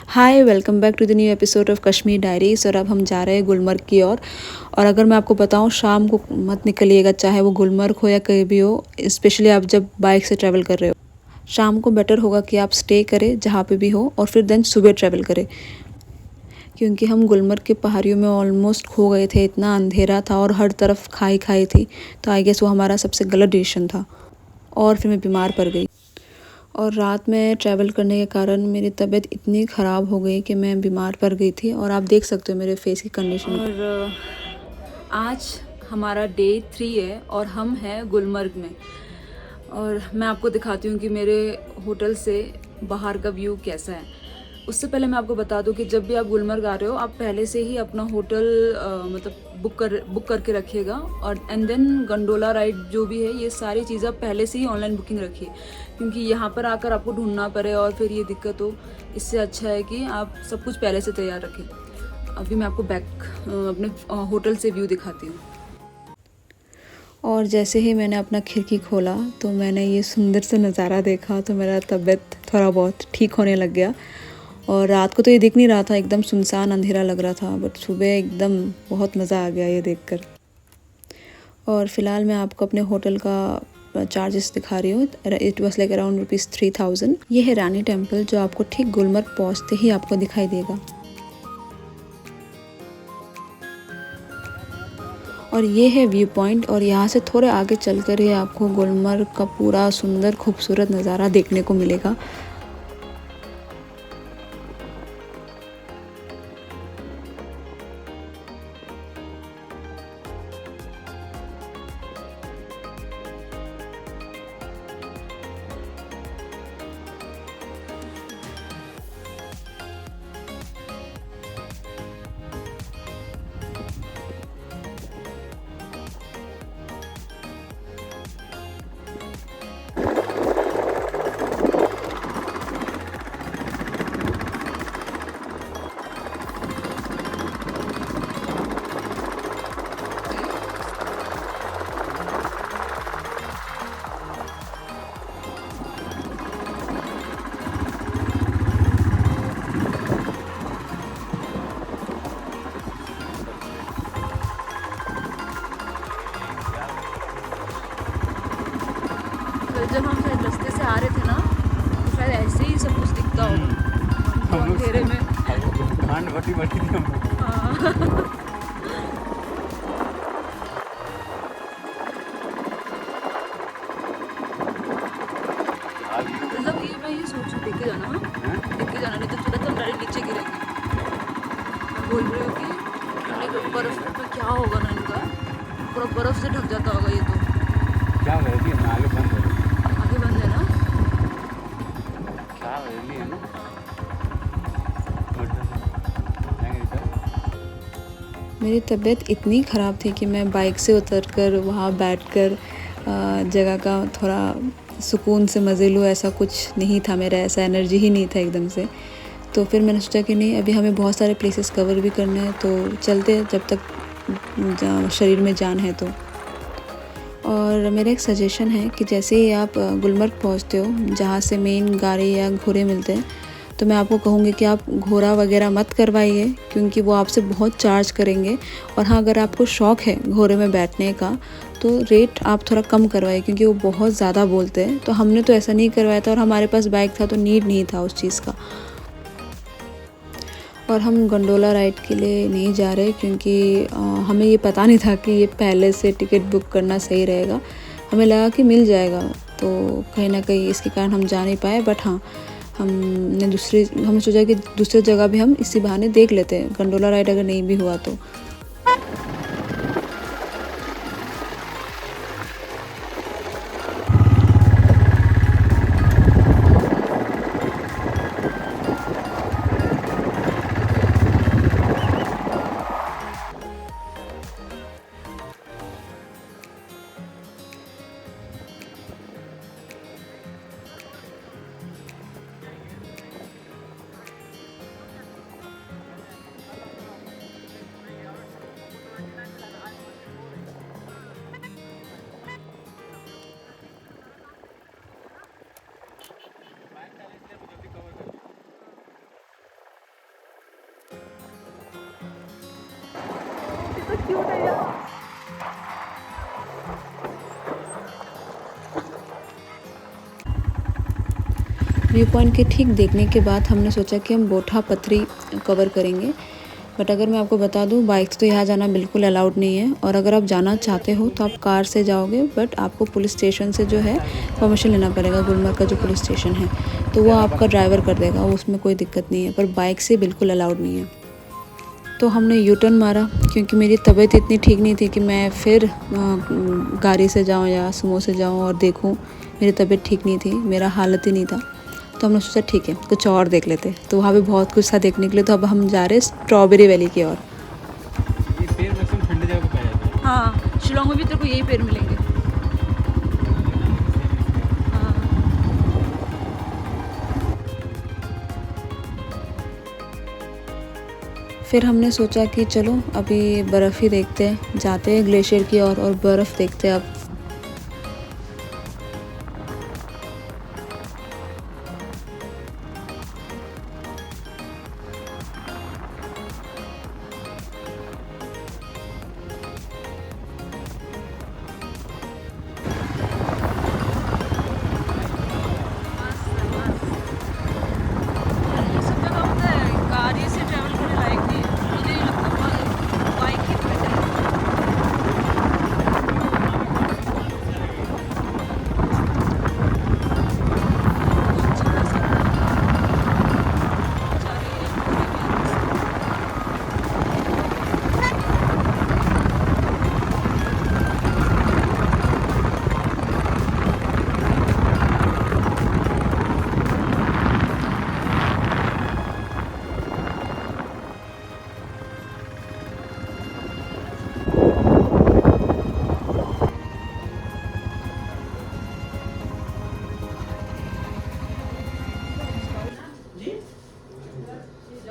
Hi welcome back to the new episode of Kashmir diaries. और अब हम जा रहे हैं गुलमर्ग की ओर। और अगर मैं आपको बताऊं, शाम को मत निकलिएगा, चाहे वो गुलमर्ग हो या कहीं भी हो, स्पेशली आप जब बाइक से ट्रैवल कर रहे हो। शाम को बेटर होगा कि आप स्टे करें जहाँ पे भी हो और फिर देन सुबह ट्रैवल करें, क्योंकि हम गुलमर्ग की पहाड़ियों में ऑलमोस्ट खो गए थे। इतना अंधेरा था और हर तरफ खाई खाई थी, तो आई गेस वो हमारा सबसे गलत डिसीजन था। और फिर मैं बीमार पड़ गई और रात में ट्रैवल करने के कारण मेरी तबीयत इतनी ख़राब हो गई कि मैं बीमार पड़ गई थी। और आप देख सकते हो मेरे फेस की कंडीशन। और आज हमारा डे 3 है और हम हैं गुलमर्ग में। और मैं आपको दिखाती हूँ कि मेरे होटल से बाहर का व्यू कैसा है। उससे पहले मैं आपको बता दूं कि जब भी आप गुलमर्ग आ रहे हो, आप पहले से ही अपना होटल मतलब बुक करके रखिएगा। और एंड देन गंडोला राइड जो भी है, ये सारी चीज़ें आप पहले से ही ऑनलाइन बुकिंग रखिए, क्योंकि यहाँ पर आकर आपको ढूंढना पड़े और फिर ये दिक्कत हो। इससे अच्छा है कि आप सब कुछ पहले से तैयार रखें। अभी मैं आपको अपने होटल से व्यू दिखाती हूँ। और जैसे ही मैंने अपना खिड़की खोला तो मैंने ये सुंदर सा नज़ारा देखा, तो मेरा तबीयत थोड़ा बहुत ठीक होने लग गया। और रात को तो ये दिख नहीं रहा था, एकदम सुनसान अंधेरा लग रहा था, बट सुबह एकदम बहुत मज़ा आ गया ये देखकर। और फ़िलहाल मैं आपको अपने होटल का चार्जेस दिखा रही हूँ। It was like around ₹3000। ये है रानी टेम्पल, जो आपको ठीक गुलमर्ग पहुँचते ही आपको दिखाई देगा। और ये है व्यू पॉइंट, और यहाँ से थोड़े आगे चलकर ही आपको गुलमर्ग का पूरा सुंदर खूबसूरत नज़ारा देखने को मिलेगा। जब हम शायद रास्ते से आ रहे थे ना, तो शायद ऐसे ही सब कुछ दिखता होगा अंधेरे में। ठंड बटी बटी थी हम लोग। हाँ। मतलब ये मैं ये सोच देख के जाना, देख के जाना, नहीं तो तुरंत हम डायरेक्ट नीचे गिरेंगे। मैं बोल रही हूँ कि बर्फ में क्या होगा ना, इनका पूरा बर्फ से ढक जाता होगा ये तो। क्या वैली है ना, आगे बंद है। आगे बंद है ना। क्या वैली है ना, जाएंगे इधर। मेरी तबीयत इतनी ख़राब थी कि मैं बाइक से उतरकर वहाँ बैठकर जगह का थोड़ा सुकून से मज़े लूँ, ऐसा कुछ नहीं था मेरा, ऐसा एनर्जी ही नहीं था एकदम से। तो फिर मैंने सोचा कि नहीं, अभी हमें बहुत सारे प्लेसेस कवर भी करने हैं, तो चलते हैं जब तक शरीर में जान है तो। और मेरा एक सजेशन है कि जैसे ही आप गुलमर्ग पहुंचते हो, जहाँ से मेन गाड़ी या घोड़े मिलते हैं, तो मैं आपको कहूँगी कि आप घोड़ा वगैरह मत करवाइए, क्योंकि वो आपसे बहुत चार्ज करेंगे। और हाँ, अगर आपको शौक़ है घोड़े में बैठने का, तो रेट आप थोड़ा कम करवाइए, क्योंकि वो बहुत ज़्यादा बोलते हैं। तो हमने तो ऐसा नहीं करवाया था, और हमारे पास बाइक था तो नीड नहीं था उस चीज़ का। और हम गंडोला राइड के लिए नहीं जा रहे, क्योंकि हमें ये पता नहीं था कि ये पहले से टिकट बुक करना सही रहेगा। हमें लगा कि मिल जाएगा, तो कहीं ना कहीं इसके कारण हम जा नहीं पाए। बट हाँ, हमने सोचा कि दूसरी जगह भी हम इसी बहाने देख लेते हैं, गंडोला राइड अगर नहीं भी हुआ तो। व्यू पॉइंट के ठीक देखने के बाद हमने सोचा कि हम बोठा पथरी कवर करेंगे। बट अगर मैं आपको बता दूं, बाइक्स तो यहाँ जाना बिल्कुल अलाउड नहीं है, और अगर आप जाना चाहते हो तो आप कार से जाओगे, बट आपको पुलिस स्टेशन से जो है परमिशन लेना पड़ेगा। गुलमर्ग का जो पुलिस स्टेशन है तो वो आपका ड्राइवर कर देगा, उसमें कोई दिक्कत नहीं है, पर बाइक से बिल्कुल अलाउड नहीं है। तो हमने यू टर्न मारा, क्योंकि मेरी तबीयत इतनी ठीक नहीं थी कि मैं फिर गाड़ी से जाऊँ या सुमो से जाऊँ और देखूँ। मेरी तबीयत ठीक नहीं थी, मेरा हालत ही नहीं था। तो हमने सोचा ठीक है कुछ और देख लेते। तो वहाँ पे बहुत कुछ था देखने के लिए। तो अब हम जा रहे हैं स्ट्रॉबेरी वैली की ओर। ये पेड़ मैक्सिमम ठंडी जगह पे पाया जाता है। हाँ, शिलोंग में भी तेरे को यही पेड़ मिलेंगे। हाँ। फिर हमने सोचा कि चलो अभी बर्फ़ ही देखते हैं, जाते हैं ग्लेशियर की ओर और बर्फ़ देखते हैं अब। गाड़ी से ट्रैवल करने लायक नहीं है, मुझे नहीं लगता, बाइक ही बेटर है।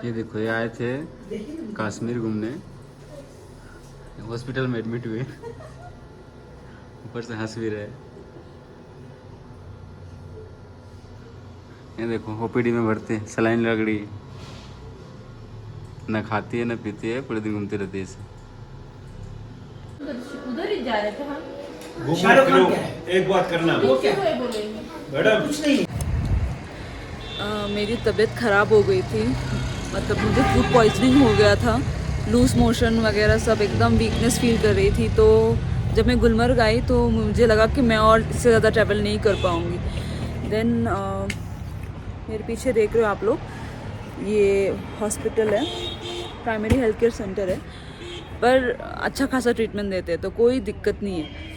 ये देखो, ये आए थे कश्मीर घूमने, हॉस्पिटल में एडमिट हुए, ऊपर से हंस भी रहे। ये देखो ओपीडी में भर्ती, सलाइन लग रही, ना खाती है ना पीती है, पूरे दिन घूमती रहती है इसे। उधर ही जा रहे थे हम। एक बात करना मैडम, कुछ नहीं। मेरी तबीयत ख़राब हो गई थी, मतलब मुझे फूड पॉइजनिंग हो गया था, लूज़ मोशन वगैरह सब, एकदम वीकनेस फील कर रही थी। तो जब मैं गुलमर्ग आई तो मुझे लगा कि मैं और इससे ज़्यादा ट्रैवल नहीं कर पाऊँगी। देन मेरे पीछे देख रहे हो आप लोग, ये हॉस्पिटल है, प्राइमरी हेल्थ केयर सेंटर है, पर अच्छा खासा ट्रीटमेंट देते हैं, तो कोई दिक्कत नहीं है।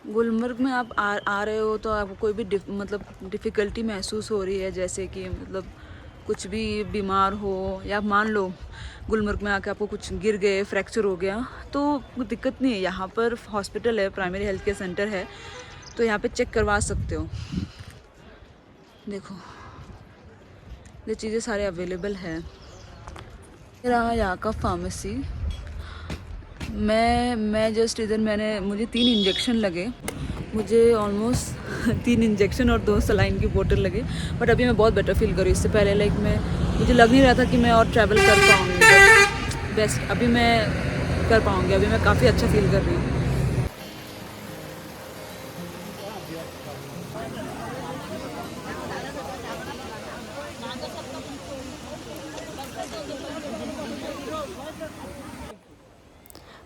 गुलमर्ग में आप आ रहे हो तो आपको कोई भी मतलब डिफ़िकल्टी महसूस हो रही है, जैसे कि मतलब कुछ भी बीमार हो, या मान लो गुलमर्ग में आके आपको कुछ गिर गए, फ्रैक्चर हो गया, तो कोई दिक्कत नहीं है। यहाँ पर हॉस्पिटल है, प्राइमरी हेल्थ केयर सेंटर है, तो यहाँ पे चेक करवा सकते हो। देखो ये चीज़ें सारे अवेलेबल है। रहा यहाँ का फार्मेसी। मैं जस्ट इधर मुझे 3 इंजेक्शन लगे, मुझे ऑलमोस्ट 3 इंजेक्शन और 2 सलाइन की बोतल लगे। बट अभी मैं बहुत बेटर फील कर रही हूँ। इससे पहले मुझे लग नहीं रहा था कि मैं और ट्रैवल कर पाऊँगी, बट बेस्ट अभी मैं कर पाऊँगी। अभी मैं काफ़ी अच्छा फील कर रही हूँ।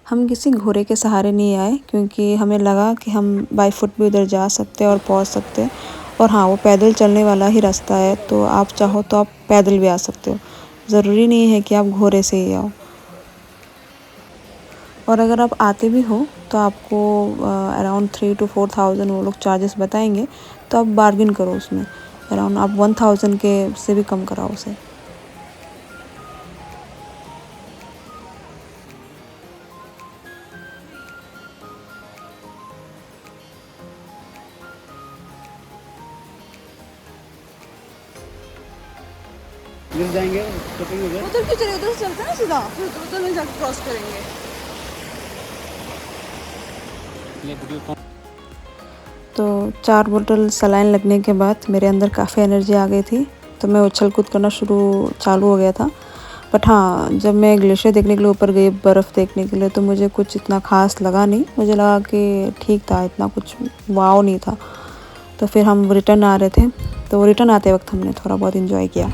हम किसी घोड़े के सहारे नहीं आए, क्योंकि हमें लगा कि हम बाई फुट भी उधर जा सकते हैं और पहुंच सकते हैं। और हाँ, वो पैदल चलने वाला ही रास्ता है, तो आप चाहो तो आप पैदल भी आ सकते हो, ज़रूरी नहीं है कि आप घोड़े से ही आओ। और अगर आप आते भी हो तो आपको अराउंड 3 to 4,000 वो लोग चार्जेस बताएंगे, तो आप बार्गिन करो उसमें, अराउंड आप 1,000 के से भी कम कराओ उसे। इधर जाएंगे, शॉपिंग उधर। उधर क्यों चले, उधर से चलते हैं सीधा, फिर उधर में जाकर क्रॉस करेंगे। तो 4 बोतल सलाइन लगने के बाद मेरे अंदर काफ़ी एनर्जी आ गई थी, तो मैं उछल कूद करना चालू हो गया था। बट हाँ, जब मैं ग्लेशियर देखने के लिए ऊपर गई बर्फ़ देखने के लिए तो मुझे कुछ इतना ख़ास लगा नहीं। मुझे लगा कि ठीक था, इतना कुछ वाव नहीं था। तो फिर हम रिटर्न आ रहे थे, तो रिटर्न आते वक्त हमने थोड़ा बहुत इंजॉय किया।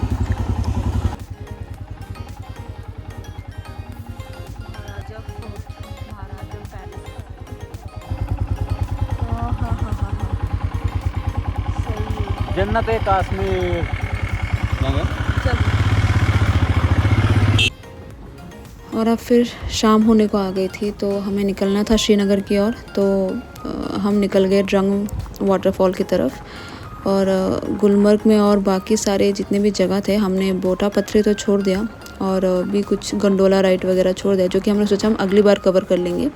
जन्नत है कश्मीर। और अब फिर शाम होने को आ गई थी, तो हमें निकलना था श्रीनगर की ओर। तो हम निकल गए ड्रंग वाटरफॉल की तरफ। और गुलमर्ग में और बाकी सारे जितने भी जगह थे हमने बोटा पत्थरी तो छोड़ दिया, और भी कुछ गंडोला राइड वगैरह छोड़ दिया, जो कि हमने सोचा हम अगली बार कवर कर लेंगे।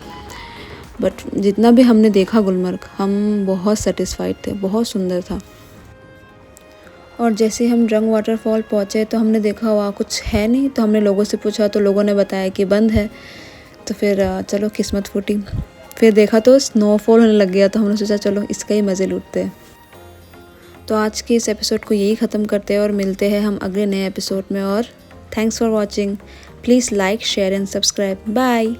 बट जितना भी हमने देखा गुलमर्ग, हम बहुत सेटिस्फाइड थे, बहुत सुंदर था। और जैसे हम ड्रंग वाटरफॉल पहुँचे तो हमने देखा वहाँ कुछ है नहीं, तो हमने लोगों से पूछा तो लोगों ने बताया कि बंद है। तो फिर चलो किस्मत फूटी, फिर देखा तो स्नोफॉल होने लग गया, तो हमने सोचा चलो इसका ही मज़े लूटते हैं। तो आज के इस एपिसोड को यही ख़त्म करते हैं और मिलते हैं हम अगले नए एपिसोड में। और thanks for watching. Please like, share and subscribe. Bye.